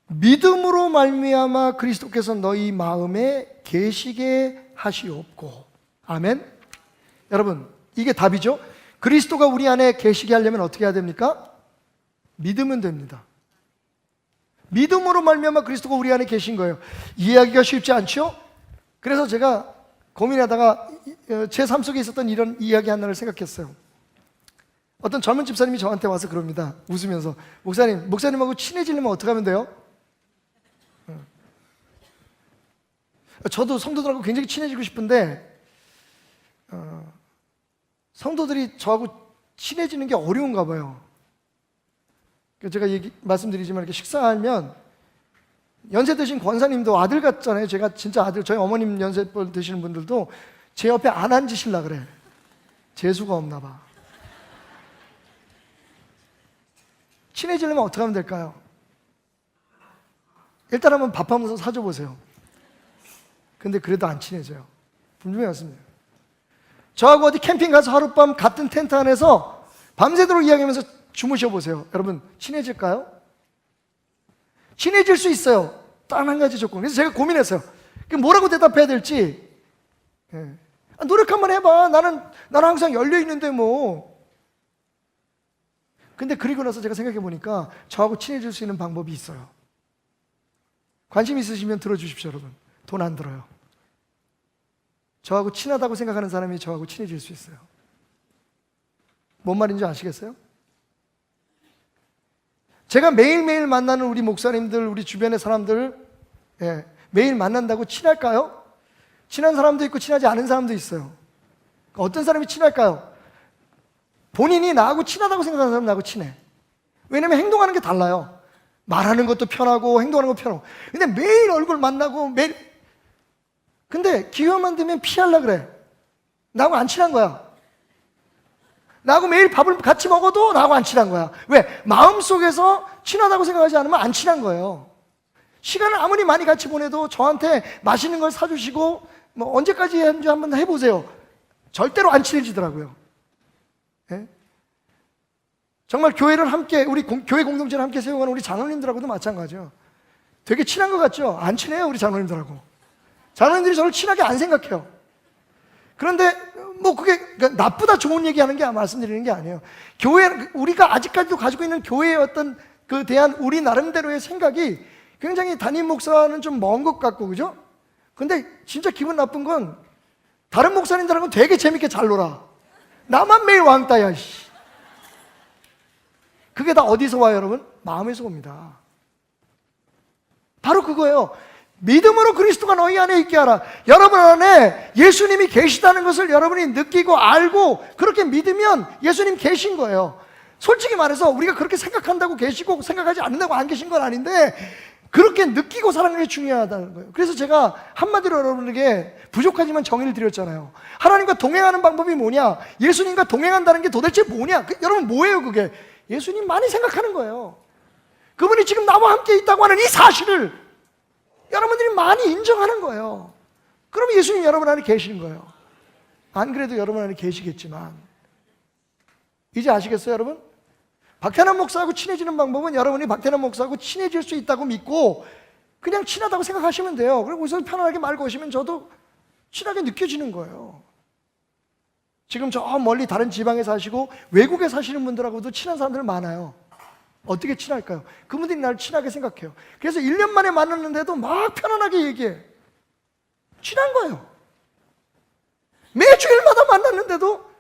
믿음으로 말미암아 그리스도께서 너희 마음에 계시게 하시옵고. 아멘. 여러분, 이게 답이죠. 그리스도가 우리 안에 계시게 하려면 어떻게 해야 됩니까? 믿으면 됩니다. 믿음으로 말미암아 그리스도가 우리 안에 계신 거예요. 이해하기가 쉽지 않죠? 그래서 제가 고민하다가 제 삶 속에 있었던 이런 이야기 하나를 생각했어요. 어떤 젊은 집사님이 저한테 와서 그럽니다. 웃으면서, 목사님하고 친해지려면 어떻게 하면 돼요? 저도 성도들하고 굉장히 친해지고 싶은데 성도들이 저하고 친해지는 게 어려운가 봐요. 제가 말씀드리지만 이렇게 식사하면 연세 드신 권사님도 아들 같잖아요. 제가 진짜 아들, 저희 어머님 연세뻘 드시는 분들도 제 옆에 안 앉으시려 그래. 재수가 없나 봐. 친해지려면 어떻게 하면 될까요? 일단 한번 밥 한번 사줘 보세요. 근데 그래도 안 친해져요. 분명히 맞습니다. 저하고 어디 캠핑 가서 하룻밤 같은 텐트 안에서 밤새도록 이야기하면서 주무셔 보세요. 여러분, 친해질까요? 친해질 수 있어요. 딱 한 가지 조건. 그래서 제가 고민했어요. 뭐라고 대답해야 될지. 노력 한번 해봐. 나는 항상 열려 있는데 뭐. 근데 그리고 나서 제가 생각해 보니까 저하고 친해질 수 있는 방법이 있어요. 관심 있으시면 들어주십시오, 여러분. 돈 안 들어요. 저하고 친하다고 생각하는 사람이 저하고 친해질 수 있어요. 뭔 말인지 아시겠어요? 제가 매일매일 만나는 우리 목사님들, 우리 주변의 사람들, 매일 만난다고 친할까요? 친한 사람도 있고 친하지 않은 사람도 있어요. 어떤 사람이 친할까요? 본인이 나하고 친하다고 생각하는 사람은 나하고 친해. 왜냐면 행동하는 게 달라요. 말하는 것도 편하고 행동하는 것도 편하고. 근데 매일 얼굴 만나고 근데 기회만 되면 피하려고 그래. 나하고 안 친한 거야. 나하고 매일 밥을 같이 먹어도 나하고 안 친한 거야. 왜? 마음속에서 친하다고 생각하지 않으면 안 친한 거예요. 시간을 아무리 많이 같이 보내도 저한테 맛있는 걸 사주시고 뭐 언제까지 하는지 한번 해보세요. 절대로 안 친해지더라고요. 예? 정말 교회를 함께, 우리 교회 공동체를 함께 세워가는 우리 장로님들하고도 마찬가지예요. 되게 친한 것 같죠? 안 친해요, 우리 장로님들하고. 장로님들이 저를 친하게 안 생각해요. 그런데 뭐 그게 나쁘다 좋은 얘기하는 게 말씀드리는 게 아니에요. 우리가 아직까지도 가지고 있는 교회의 어떤 그 대한 우리 나름대로의 생각이 굉장히 담임 목사는 좀 먼 것 같고, 그죠? 근데 진짜 기분 나쁜 건 다른 목사님들하고는 되게 재밌게 잘 놀아. 나만 매일 왕따야, 씨. 그게 다 어디서 와요, 여러분? 마음에서 옵니다. 바로 그거예요. 믿음으로 그리스도가 너희 안에 있게 하라. 여러분 안에 예수님이 계시다는 것을 여러분이 느끼고 알고 그렇게 믿으면 예수님 계신 거예요. 솔직히 말해서 우리가 그렇게 생각한다고 계시고 생각하지 않는다고 안 계신 건 아닌데 그렇게 느끼고 살아가는 게 중요하다는 거예요. 그래서 제가 한마디로 여러분에게 부족하지만 정의를 드렸잖아요. 하나님과 동행하는 방법이 뭐냐? 예수님과 동행한다는 게 도대체 뭐냐? 여러분 뭐예요 그게? 예수님 많이 생각하는 거예요. 그분이 지금 나와 함께 있다고 하는 이 사실을 여러분들이 많이 인정하는 거예요. 그러면 예수님 여러분 안에 계시는 거예요. 안 그래도 여러분 안에 계시겠지만 이제 아시겠어요 여러분? 박태남 목사하고 친해지는 방법은 여러분이 박태남 목사하고 친해질 수 있다고 믿고 그냥 친하다고 생각하시면 돼요. 그리고 우선 편안하게 말 거시면 저도 친하게 느껴지는 거예요. 지금 저 멀리 다른 지방에 사시고 외국에 사시는 분들하고도 친한 사람들 많아요. 어떻게 친할까요? 그분들이 나를 친하게 생각해요. 그래서 1년 만에 만났는데도 막 편안하게 얘기해. 친한 거예요. 매주일마다 만났는데도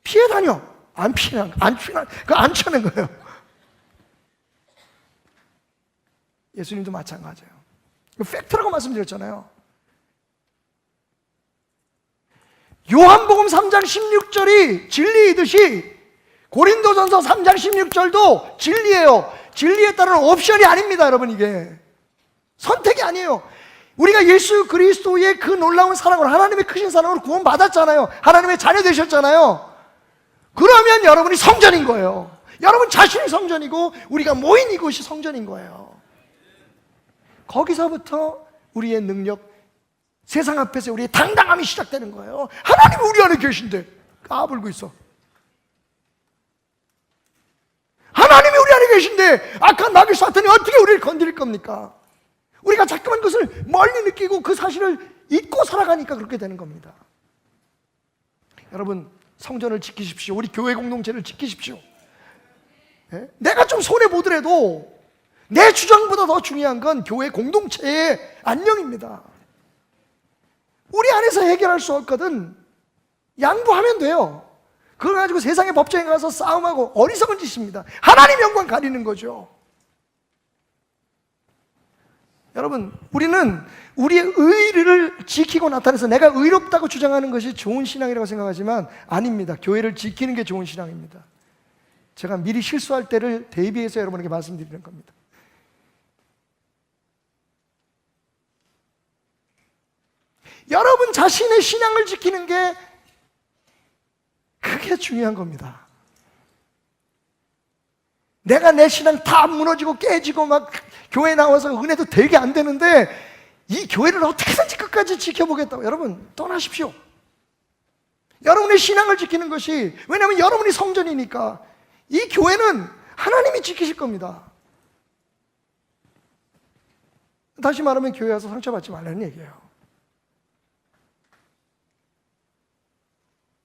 피해 다녀. 안 쳐는 거예요. 예수님도 마찬가지예요. 팩트라고 말씀드렸잖아요. 요한복음 3장 16절이 진리이듯이 고린도전서 3장 16절도 진리예요. 진리에 따른 옵션이 아닙니다, 여러분. 이게 선택이 아니에요. 우리가 예수 그리스도의 그 놀라운 사랑으로, 하나님의 크신 사랑으로 구원받았잖아요. 하나님의 자녀 되셨잖아요. 그러면 여러분이 성전인 거예요. 여러분 자신이 성전이고 우리가 모인 이곳이 성전인 거예요. 거기서부터 우리의 능력, 세상 앞에서 우리의 당당함이 시작되는 거예요. 하나님이 우리 안에 계신데 까불고 있어. 하나님이 우리 안에 계신데 악한 마귀 사탄이 어떻게 우리를 건드릴 겁니까? 우리가 자꾸만 그것을 멀리 느끼고 그 사실을 잊고 살아가니까 그렇게 되는 겁니다. 여러분, 성전을 지키십시오. 우리 교회 공동체를 지키십시오. 예? 내가 좀 손해보더라도 내 주장보다 더 중요한 건 교회 공동체의 안녕입니다. 우리 안에서 해결할 수 없거든 양보하면 돼요. 그걸 가지고 세상의 법정에 가서 싸움하고 어리석은 짓입니다. 하나님 영광 가리는 거죠. 여러분, 우리는 우리의 의를 지키고 나타내서 내가 의롭다고 주장하는 것이 좋은 신앙이라고 생각하지만 아닙니다. 교회를 지키는 게 좋은 신앙입니다. 제가 미리 실수할 때를 대비해서 여러분에게 말씀드리는 겁니다. 여러분 자신의 신앙을 지키는 게 그게 중요한 겁니다. 내가 내 신앙 다 무너지고 깨지고 막 교회 나와서 은혜도 되게 안 되는데 이 교회를 어떻게든지 끝까지 지켜보겠다고. 여러분 떠나십시오. 여러분의 신앙을 지키는 것이, 왜냐하면 여러분이 성전이니까 이 교회는 하나님이 지키실 겁니다. 다시 말하면 교회 와서 상처받지 말라는 얘기예요.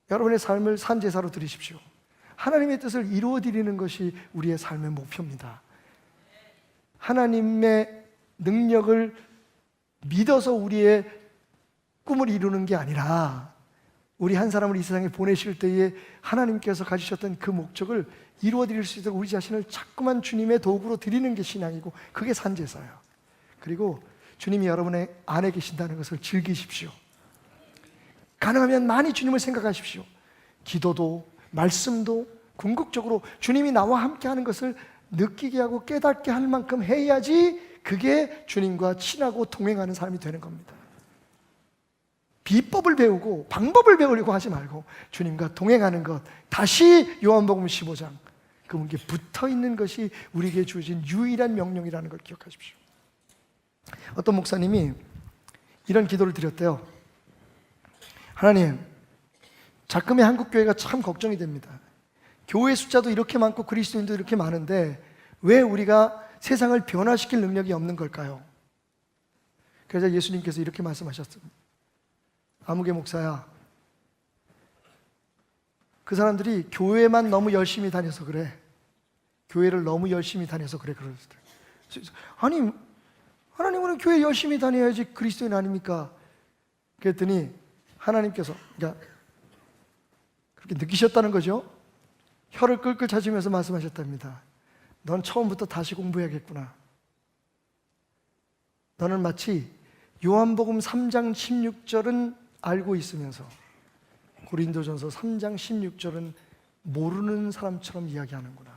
여러분의 삶을 산제사로 드리십시오. 하나님의 뜻을 이루어 드리는 것이 우리의 삶의 목표입니다. 하나님의 능력을 믿어서 우리의 꿈을 이루는 게 아니라 우리 한 사람을 이 세상에 보내실 때에 하나님께서 가지셨던 그 목적을 이루어 드릴 수 있도록 우리 자신을 자꾸만 주님의 도구로 드리는 게 신앙이고 그게 산제사예요. 그리고 주님이 여러분의 안에 계신다는 것을 즐기십시오. 가능하면 많이 주님을 생각하십시오. 기도도 말씀도 궁극적으로 주님이 나와 함께 하는 것을 느끼게 하고 깨닫게 할 만큼 해야지 그게 주님과 친하고 동행하는 삶이 되는 겁니다. 비법을 배우고 방법을 배우려고 하지 말고 주님과 동행하는 것, 다시 요한복음 15장 그분께 붙어있는 것이 우리에게 주어진 유일한 명령이라는 걸 기억하십시오. 어떤 목사님이 이런 기도를 드렸대요. 하나님, 자금의 한국교회가 참 걱정이 됩니다. 교회 숫자도 이렇게 많고 그리스도인도 이렇게 많은데 왜 우리가 세상을 변화시킬 능력이 없는 걸까요? 그래서 예수님께서 이렇게 말씀하셨습니다. 아무개 목사야, 그 사람들이 교회만 너무 열심히 다녀서 그래. 교회를 너무 열심히 다녀서 그래. 아니, 하나님은 교회 열심히 다녀야지 그리스도인 아닙니까? 그랬더니 하나님께서, 그러니까 그렇게 느끼셨다는 거죠. 혀를 끌끌 차시면서 말씀하셨답니다. 넌 처음부터 다시 공부해야겠구나. 너는 마치 요한복음 3장 16절은 알고 있으면서 고린도전서 3장 16절은 모르는 사람처럼 이야기하는구나.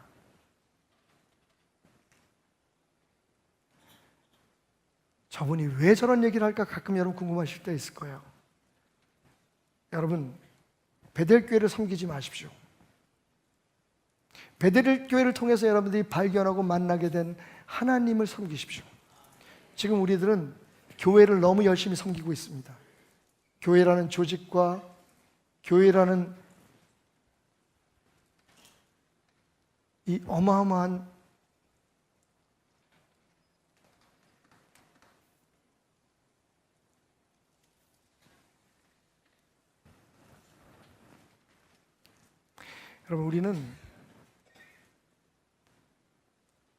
저분이 왜 저런 얘기를 할까 가끔 여러분 궁금하실 때 있을 거예요. 여러분, 베델교회를 섬기지 마십시오. 베델교회를 통해서 여러분들이 발견하고 만나게 된 하나님을 섬기십시오. 지금 우리들은 교회를 너무 열심히 섬기고 있습니다. 교회라는 조직과 교회라는 이 어마어마한 여러분,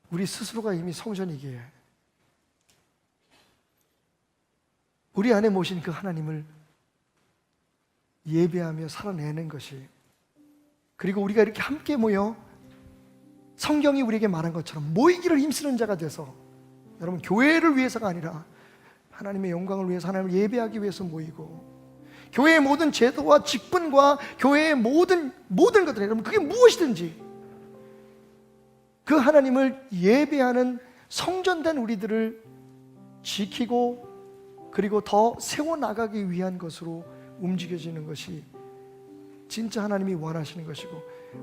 우리 스스로가 이미 성전이기에 우리 안에 모신 그 하나님을 예배하며 살아내는 것이, 그리고 우리가 이렇게 함께 모여 성경이 우리에게 말한 것처럼 모이기를 힘쓰는 자가 돼서, 여러분, 교회를 위해서가 아니라 하나님의 영광을 위해서 하나님을 예배하기 위해서 모이고, 교회의 모든 제도와 직분과 교회의 모든 것들, 여러분, 그게 무엇이든지 그 하나님을 예배하는 성전된 우리들을 지키고 그리고 더 세워나가기 위한 것으로 움직여지는 것이 진짜 하나님이 원하시는 것이고,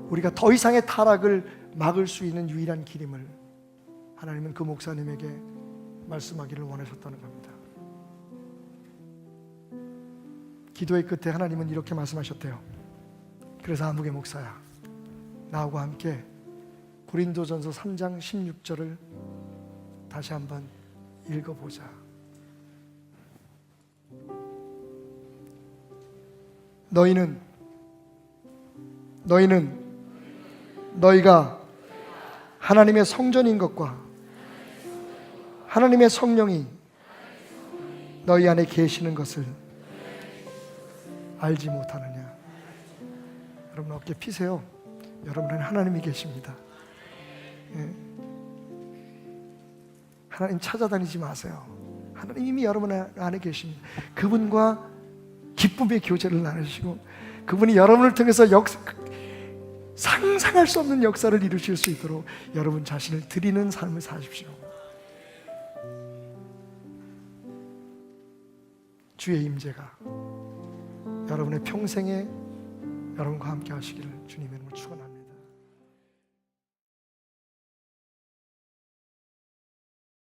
우리가 더 이상의 타락을 막을 수 있는 유일한 길임을 하나님은 그 목사님에게 말씀하기를 원하셨다는 겁니다. 기도의 끝에 하나님은 이렇게 말씀하셨대요. 그래서 아무개 목사야, 나하고 함께 고린도전서 3장 16절을 다시 한번 읽어보자. 너희는 너희가 하나님의 성전인 것과 하나님의 성령이 너희 안에 계시는 것을 알지 못하느냐. 여러분 어깨 피세요. 여러분은 하나님이 계십니다. 예. 하나님 찾아다니지 마세요. 하나님 이미 여러분 안에 계십니다. 그분과 기쁨의 교제를 나누시고 그분이 여러분을 통해서 상상할 수 없는 역사를 이루실 수 있도록 여러분 자신을 드리는 삶을 사십시오. 주의 임재가 여러분의 평생에 여러분과 함께 하시기를 주님의